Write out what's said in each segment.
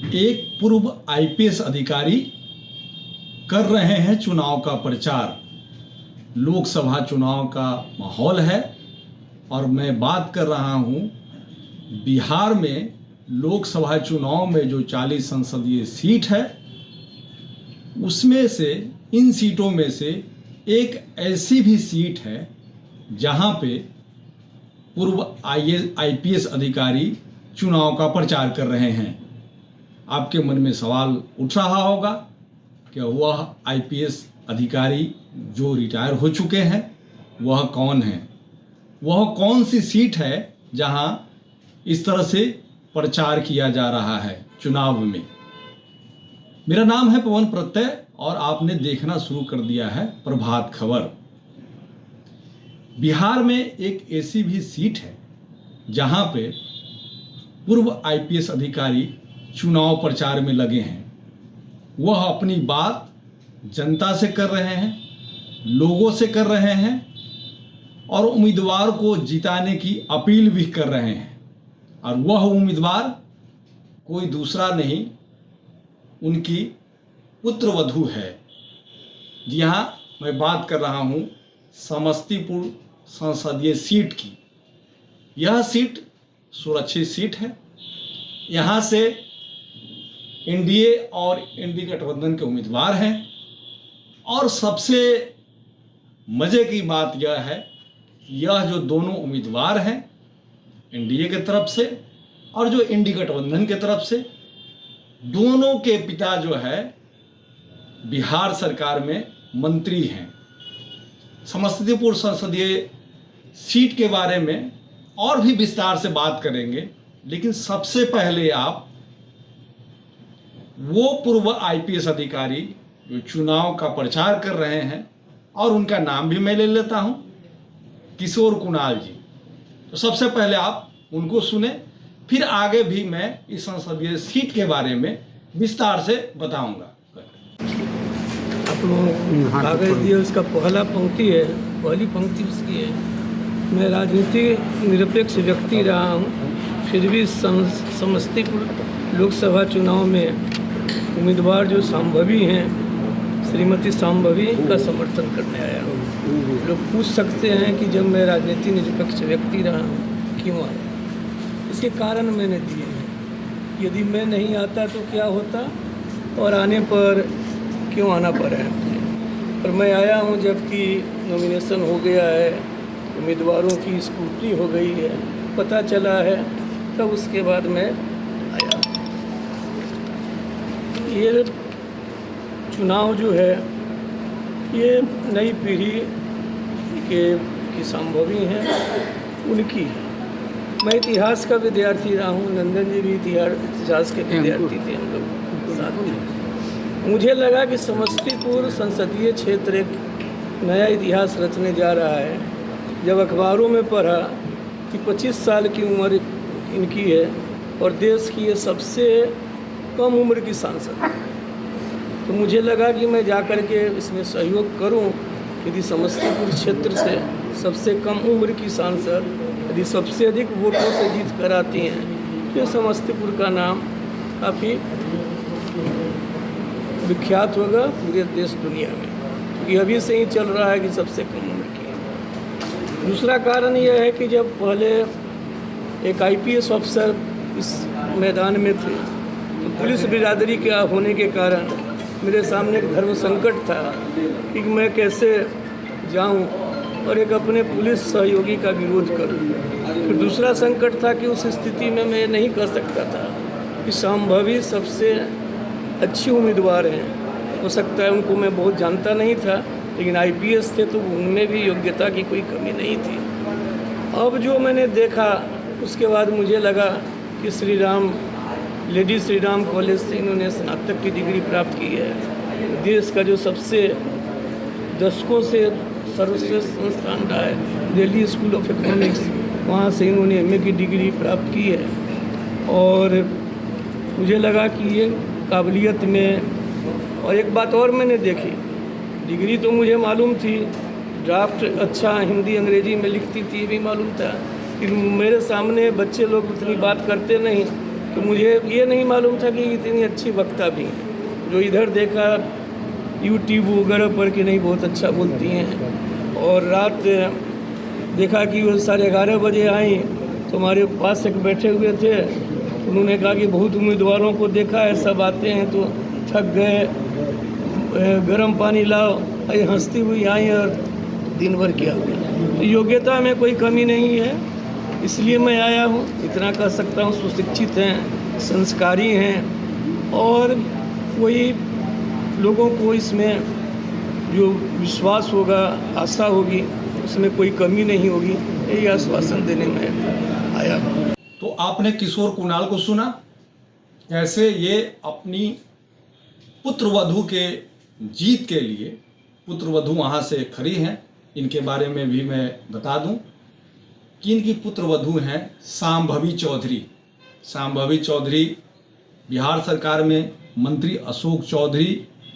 एक पूर्व आईपीएस अधिकारी कर रहे हैं चुनाव का प्रचार। लोकसभा चुनाव का माहौल है और मैं बात कर रहा हूं बिहार में लोकसभा चुनाव में जो 40 संसदीय सीट है उसमें से इन सीटों में से एक ऐसी भी सीट है जहां पे पूर्व आईपीएस अधिकारी चुनाव का प्रचार कर रहे हैं। आपके मन में सवाल उठ रहा होगा कि वह आईपीएस अधिकारी जो रिटायर हो चुके हैं वह कौन है, वह कौन सी सीट है जहां इस तरह से प्रचार किया जा रहा है चुनाव में। मेरा नाम है पवन प्रत्यय और आपने देखना शुरू कर दिया है प्रभात खबर। बिहार में एक ऐसी भी सीट है जहां पे पूर्व आईपीएस अधिकारी चुनाव प्रचार में लगे हैं। वह अपनी बात जनता से कर रहे हैं, लोगों से कर रहे हैं और उम्मीदवार को जिताने की अपील भी कर रहे हैं। और वह उम्मीदवार कोई दूसरा नहीं, उनकी पुत्रवधू है। जी हाँ, मैं बात कर रहा हूँ समस्तीपुर संसदीय सीट की। यह सीट सुरक्षित सीट है। यहाँ से एनडीए और एनडीए गठबंधन के उम्मीदवार हैं और सबसे मज़े की बात यह है यह जो दोनों उम्मीदवार हैं एनडीए के तरफ से और जो एनडीए गठबंधन के तरफ से, दोनों के पिता जो है बिहार सरकार में मंत्री हैं। समस्तीपुर संसदीय सीट के बारे में और भी विस्तार से बात करेंगे, लेकिन सबसे पहले आप वो पूर्व आईपीएस अधिकारी जो चुनाव का प्रचार कर रहे हैं और उनका नाम भी मैं ले लेता हूं, किशोर कुणाल जी। तो सबसे पहले आप उनको सुने, फिर आगे भी मैं इस संसदीय सीट के बारे में विस्तार से बताऊंगा। आप लोग कागज दिए, उसका पहला पंक्ति है, पहली पंक्ति उसकी है, मैं राजनीतिक निरपेक्ष व्यक्ति रहा हूँ, फिर भी समस्तीपुर लोकसभा चुनाव में उम्मीदवार जो संभवी हैं श्रीमती संभवी का समर्थन करने आया हूँ। लोग पूछ सकते हैं कि जब मैं राजनीतिक निरपेक्ष व्यक्ति रहा हूँ क्यों आया। इसके कारण मैंने दिए हैं। यदि मैं नहीं आता तो क्या होता और आने पर क्यों आना पड़ा है मुझे। पर मैं आया हूँ जबकि नॉमिनेशन हो गया है, उम्मीदवारों की स्क्रूटनी हो गई है, पता चला है, तब उसके बाद मैं आया। ये चुनाव जो है ये नई पीढ़ी के की संभवी हैं, उनकी है। मैं इतिहास का विद्यार्थी रहा हूँ, नंदन जी भी इतिहास के विद्यार्थी थे, हम लोग साथ में। मुझे लगा कि समस्तीपुर संसदीय क्षेत्र एक नया इतिहास रचने जा रहा है। जब अखबारों में पढ़ा कि 25 साल की उम्र इनकी है और देश की ये सबसे कम उम्र की सांसद है, तो मुझे लगा कि मैं जाकर के इसमें सहयोग करूं। यदि समस्तीपुर क्षेत्र से सबसे कम उम्र की सांसद यदि सबसे अधिक वोटों से जीत कर आती हैं तो समस्तीपुर का नाम काफ़ी विख्यात होगा पूरे देश दुनिया में, क्योंकि अभी से ही चल रहा है कि सबसे कम उम्र की है। दूसरा कारण यह है कि जब पहले एक आईपीएस अफसर इस मैदान में थे तो पुलिस बिरादरी के होने के कारण मेरे सामने एक धर्म संकट था कि मैं कैसे जाऊं और एक अपने पुलिस सहयोगी का विरोध करूं। फिर दूसरा संकट था कि उस स्थिति में मैं नहीं कर सकता था कि संभवी सबसे अच्छी उम्मीदवार हैं। हो सकता है उनको मैं बहुत जानता नहीं था, लेकिन आईपीएस थे तो उनमें भी योग्यता की कोई कमी नहीं थी। अब जो मैंने देखा उसके बाद मुझे लगा कि लेडी श्री राम कॉलेज से इन्होंने स्नातक की डिग्री प्राप्त की है। देश का जो सबसे दशकों से सर्वश्रेष्ठ संस्थान रहा है दिल्ली स्कूल ऑफ इकोनॉमिक्स, वहाँ से इन्होंने एमए की डिग्री प्राप्त की है। और मुझे लगा कि ये काबिलियत में, और एक बात और मैंने देखी, डिग्री तो मुझे मालूम थी, ड्राफ्ट अच्छा हिंदी अंग्रेजी में लिखती थी, ये भी मालूम था, कि मेरे सामने बच्चे लोग उतनी बात करते नहीं तो मुझे ये नहीं मालूम था कि इतनी अच्छी वक्ता भी हैं। जो इधर देखा यूट्यूब वगैरह पर कि नहीं बहुत अच्छा बोलती हैं, और रात देखा कि वो 11:30 बजे आई तो हमारे पास एक बैठे हुए थे, उन्होंने कहा कि बहुत उम्मीदवारों को देखा है, सब आते हैं तो थक गए, गर्म पानी लाओ, अरे हंसती हुई आई और दिन भर किया गया। तो योग्यता में कोई कमी नहीं है, इसलिए मैं आया हूँ। इतना कह सकता हूँ, सुशिक्षित हैं, संस्कारी हैं, और कोई लोगों को इसमें जो विश्वास होगा, आस्था होगी, उसमें कोई कमी नहीं होगी, यही आश्वासन देने में आया हूँ। तो आपने किशोर कुणाल को सुना, कैसे ये अपनी पुत्रवधू के जीत के लिए, पुत्रवधू वहाँ से खड़ी हैं। इनके बारे में भी मैं बता दूं कि इनकी पुत्रवधू हैं शांभवी चौधरी। शांभवी चौधरी बिहार सरकार में मंत्री अशोक चौधरी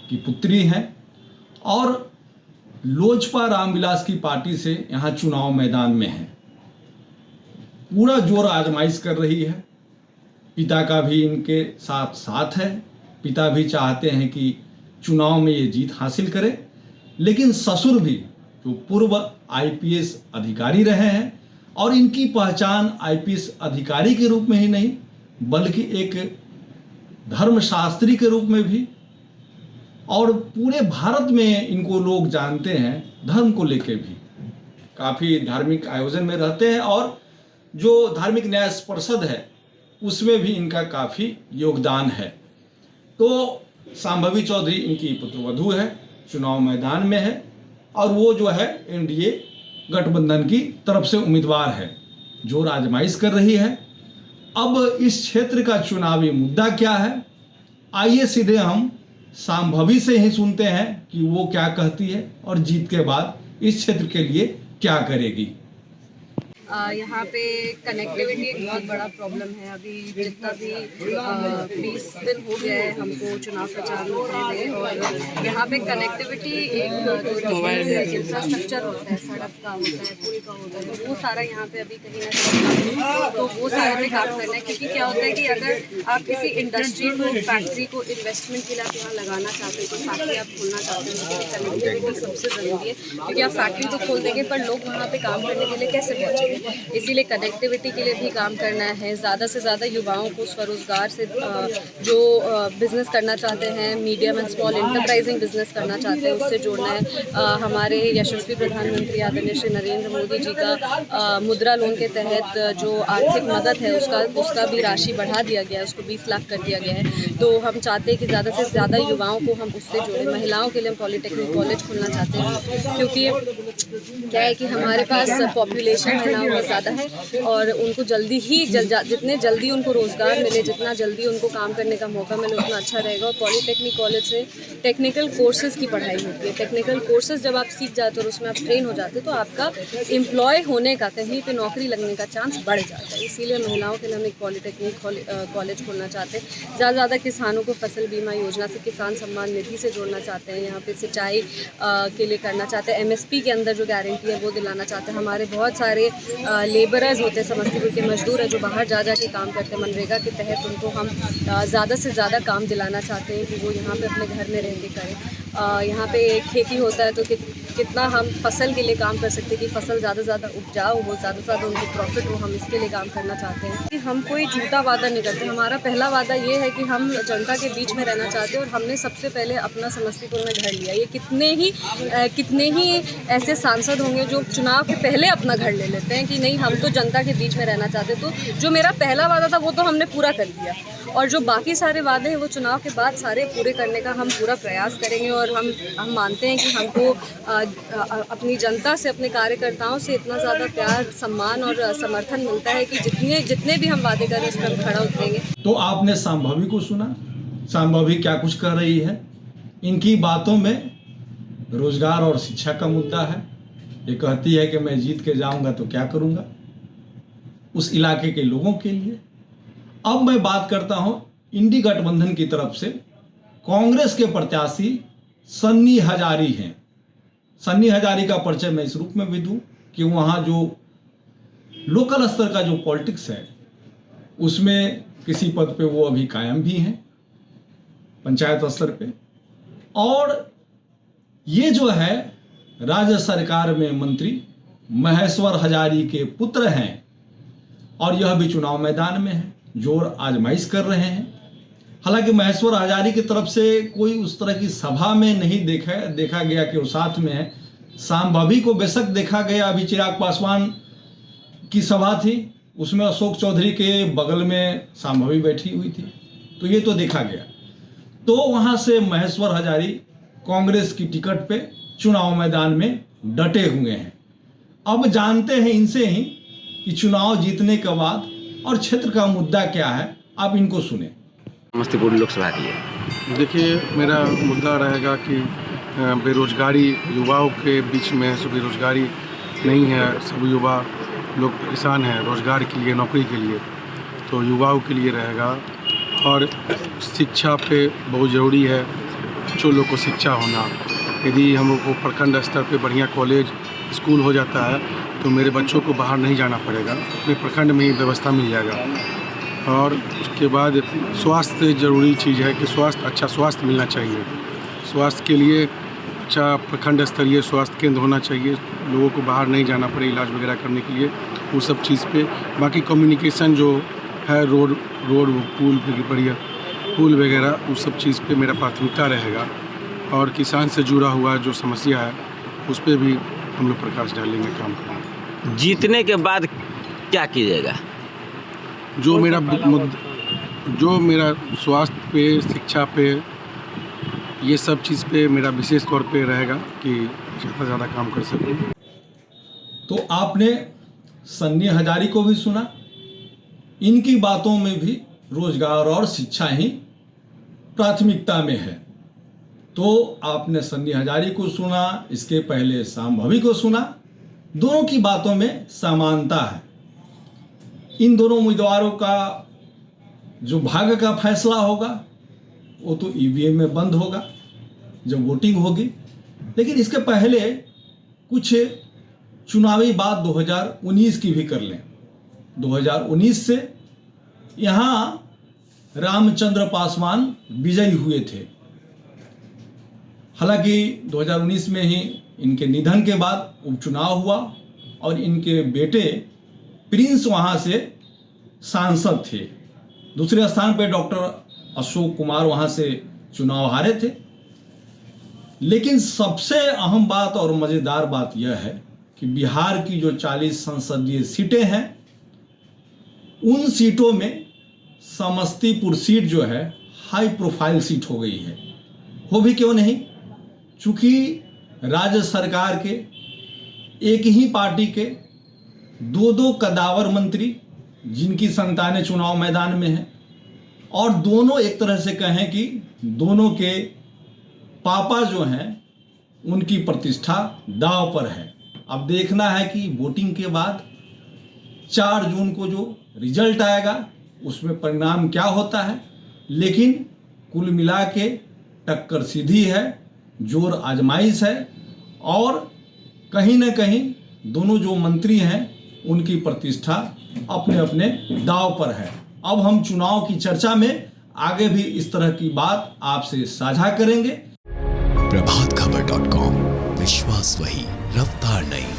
की पुत्री हैं और लोजपा रामविलास की पार्टी से यहाँ चुनाव मैदान में हैं। पूरा जोर आजमाइश कर रही है। पिता का भी इनके साथ साथ है, पिता भी चाहते हैं कि चुनाव में ये जीत हासिल करे, लेकिन ससुर भी जो पूर्व आईपीएस अधिकारी रहे हैं और इनकी पहचान आईपीएस अधिकारी के रूप में ही नहीं बल्कि एक धर्मशास्त्री के रूप में भी, और पूरे भारत में इनको लोग जानते हैं धर्म को लेकर भी। काफ़ी धार्मिक आयोजन में रहते हैं और जो धार्मिक न्याय परिषद है उसमें भी इनका काफ़ी योगदान है। तो शांभवी चौधरी इनकी पुत्रवधू है, चुनाव मैदान में है और वो जो है एनडीए गठबंधन की तरफ से उम्मीदवार है, जोर आजमाइश कर रही है। अब इस क्षेत्र का चुनावी मुद्दा क्या है, आइए सीधे हम शांभवी से ही सुनते हैं कि वो क्या कहती है और जीत के बाद इस क्षेत्र के लिए क्या करेगी। यहाँ पे कनेक्टिविटी एक बहुत बड़ा प्रॉब्लम है। अभी जितना भी 20 दिन हो गया है हमको चुनाव प्रचार में खड़े हुए, और यहाँ पे कनेक्टिविटी एक इंफ्रास्ट्रक्चर होता है, सड़क का होता है, पुल का होता है, वो सारा यहाँ पे अभी कहीं ना कहीं तो वो सारे पे काम करना है। क्योंकि क्या होता है कि अगर आप किसी इंडस्ट्री को, फैक्ट्री को इन्वेस्टमेंट के लिए आप यहाँ लगाना चाहते हैं, तो फैक्ट्री आप खोलना चाहते हैं, उसके लिए कनेक्टिविटी सबसे ज़रूरी है। क्योंकि आप फैक्ट्री तो खोल देंगे पर लोग वहाँ पे काम करने के लिए कैसे पहुँचेंगे, इसीलिए कनेक्टिविटी के लिए भी काम करना है। ज़्यादा से ज़्यादा युवाओं को स्वरोजगार से जो बिज़नेस करना चाहते हैं, medium and small enterprising business करना चाहते हैं, उससे जोड़ना है। हमारे यशस्वी प्रधानमंत्री आदरणीय श्री नरेंद्र मोदी जी का मुद्रा लोन के तहत जो आर्थिक मदद है उसका भी राशि बढ़ा दिया गया है, उसको 20 लाख कर दिया गया है। तो हम चाहते हैं कि ज़्यादा से ज़्यादा युवाओं को हम उससे जोड़ें। महिलाओं के लिए हम पॉलिटेक्निक कॉलेज खोलना चाहते हैं, क्योंकि क्या है कि हमारे पास पॉपुलेशन है ना वो ज़्यादा है, और उनको जल्दी ही जितने जल्दी उनको रोज़गार मिले, जितना जल्दी उनको काम करने का मौका मिले, उतना अच्छा रहेगा। और पॉलिटेक्निक कॉलेज से टेक्निकल कोर्सेज़ की पढ़ाई होती है। टेक्निकल कोर्सेज़ जब आप सीख जाते हो और उसमें आप ट्रेन हो जाते हो तो आपका एम्प्लॉय होने का, कहीं पे नौकरी लगने का चांस बढ़ जाता है। इसीलिए महिलाओं के लिए हम एक पॉलिटेक्निक कॉलेज खोलना चाहते हैं। ज़्यादा से ज़्यादा किसानों को फसल बीमा योजना से, किसान सम्मान निधि से जोड़ना चाहते हैं। यहाँ पे सिंचाई के लिए करना चाहते हैं। MSP के अंदर जो गारंटी है वो दिलाना चाहते हैं। हमारे बहुत सारे लेबरर्स होते हैं, समस्तीपुर के मजदूर हैं जो बाहर जा के काम करते हैं, मनरेगा के तहत उनको हम ज़्यादा से ज़्यादा काम दिलाना चाहते हैं कि वो यहाँ पे अपने घर में रह के करें। यहाँ पे खेती होता है तो कितना हम फसल के लिए काम कर सकते हैं कि फसल ज़्यादा से ज़्यादा उपजाऊ हो, ज़्यादा से ज़्यादा उनको प्रॉफिट हो, हम इसके लिए काम करना चाहते हैं। कि हम कोई झूठा वादा नहीं करते। हमारा पहला वादा ये है कि हम जनता के बीच में रहना चाहते हैं, और हमने सबसे पहले अपना समस्तीपुर में घर लिया। ये कितने ही ऐसे सांसद होंगे जो चुनाव के पहले अपना घर ले लेते हैं कि नहीं हम तो जनता के बीच में रहना चाहते। तो जो मेरा पहला वादा था वो तो हमने पूरा कर दिया, और जो बाकी सारे वादे हैं वो चुनाव के बाद सारे पूरे करने का हम पूरा प्रयास करेंगे। और हम मानते हैं कि हमको अपनी जनता से, अपने कार्यकर्ताओं से इतना ज़्यादा प्यार, सम्मान और समर्थन मिलता है कि जितने भी हम वादे करें उस पर हम खड़ा उतरेंगे। तो आपने शांभवी को सुना, शांभवी क्या कुछ कर रही है। इनकी बातों में रोजगार और शिक्षा का मुद्दा है। ये कहती है कि मैं जीत के जाऊंगा तो क्या करूंगा उस इलाके के लोगों के लिए। अब मैं बात करता हूं इंडी गठबंधन की तरफ से कांग्रेस के प्रत्याशी सन्नी हजारी हैं। सन्नी हजारी का परिचय मैं इस रूप में भी दूं कि वहाँ जो लोकल स्तर का जो पॉलिटिक्स है उसमें किसी पद पे वो अभी कायम भी हैं पंचायत स्तर पे। और ये जो है राज्य सरकार में मंत्री महेश्वर हजारी के पुत्र हैं और यह भी चुनाव मैदान में है, जोर आजमाइश कर रहे हैं। हालांकि महेश्वर हजारी की तरफ से कोई उस तरह की सभा में नहीं देखा गया कि वो साथ में है। सांभवी को बेशक देखा गया, अभी चिराग पासवान की सभा थी, उसमें अशोक चौधरी के बगल में सांभवी बैठी हुई थी, तो ये तो देखा गया। तो वहाँ से महेश्वर हजारी कांग्रेस की टिकट पे चुनाव मैदान में डटे हुए हैं। अब जानते हैं इनसे ही कि चुनाव जीतने के बाद और क्षेत्र का मुद्दा क्या है, आप इनको सुने। समस्तीपुर लोकसभा के लिए देखिए, मेरा मुद्दा रहेगा कि बेरोजगारी युवाओं के बीच में बेरोजगारी नहीं है, सब युवा लोग परेशान हैं रोजगार के लिए, नौकरी के लिए, तो युवाओं के लिए रहेगा। और शिक्षा पे बहुत ज़रूरी है, बच्चों लोग को शिक्षा होना। यदि हम लोग को प्रखंड स्तर पे बढ़िया कॉलेज स्कूल हो जाता है तो मेरे बच्चों को बाहर नहीं जाना पड़ेगा, अपने प्रखंड में ही व्यवस्था मिल जाएगा। और उसके बाद स्वास्थ्य ज़रूरी चीज़ है कि अच्छा स्वास्थ्य मिलना चाहिए। स्वास्थ्य के लिए अच्छा प्रखंड स्तरीय स्वास्थ्य केंद्र होना चाहिए, लोगों को बाहर नहीं जाना पड़े इलाज वगैरह करने के लिए, वो सब चीज़ पे। बाकी कम्युनिकेशन जो है, रोड पुल वगैरह, उस सब चीज़ पे मेरा प्राथमिकता रहेगा। और किसान से जुड़ा हुआ जो समस्या है उस पर भी हम लोग प्रकाश डालेंगे, काम करेंगे। जीतने के बाद क्या कीजिएगा? जो मेरा स्वास्थ्य पे, शिक्षा पे, ये सब चीज़ पे मेरा विशेष तौर पे रहेगा कि ज़्यादा से ज़्यादा काम कर सकूँ। तो आपने सन्नी हजारी को भी सुना, इनकी बातों में भी रोजगार और शिक्षा ही प्राथमिकता में है। तो आपने सन्नी हजारी को सुना, इसके पहले सांभवी को सुना, दोनों की बातों में समानता है। इन दोनों उम्मीदवारों का जो भाग्य का फैसला होगा वो तो ईवीएम में बंद होगा जब वोटिंग होगी। लेकिन इसके पहले कुछ चुनावी बात 2019 की भी कर लें। 2019 से यहाँ रामचंद्र पासवान विजयी हुए थे। हालांकि 2019 में ही इनके निधन के बाद उपचुनाव हुआ और इनके बेटे प्रिंस वहाँ से सांसद थे। दूसरे स्थान पर डॉक्टर अशोक कुमार वहाँ से चुनाव हारे थे। लेकिन सबसे अहम बात और मज़ेदार बात यह है कि बिहार की जो 40 संसदीय सीटें हैं, उन सीटों में समस्तीपुर सीट जो है हाई प्रोफाइल सीट हो गई है। हो भी क्यों नहीं, चूँकि राज्य सरकार के एक ही पार्टी के दो कदावर मंत्री जिनकी संतानें चुनाव मैदान में हैं, और दोनों एक तरह से कहें कि दोनों के पापा जो हैं उनकी प्रतिष्ठा दांव पर है। अब देखना है कि वोटिंग के बाद 4 जून को जो रिजल्ट आएगा उसमें परिणाम क्या होता है। लेकिन कुल मिला के टक्कर सीधी है, जोर आजमाइश है, और कहीं न कहीं दोनों जो मंत्री हैं उनकी प्रतिष्ठा अपने अपने दांव पर है। अब हम चुनाव की चर्चा में आगे भी इस तरह की बात आपसे साझा करेंगे। प्रभातखबर.com, विश्वास वही, रफ्तार नहीं।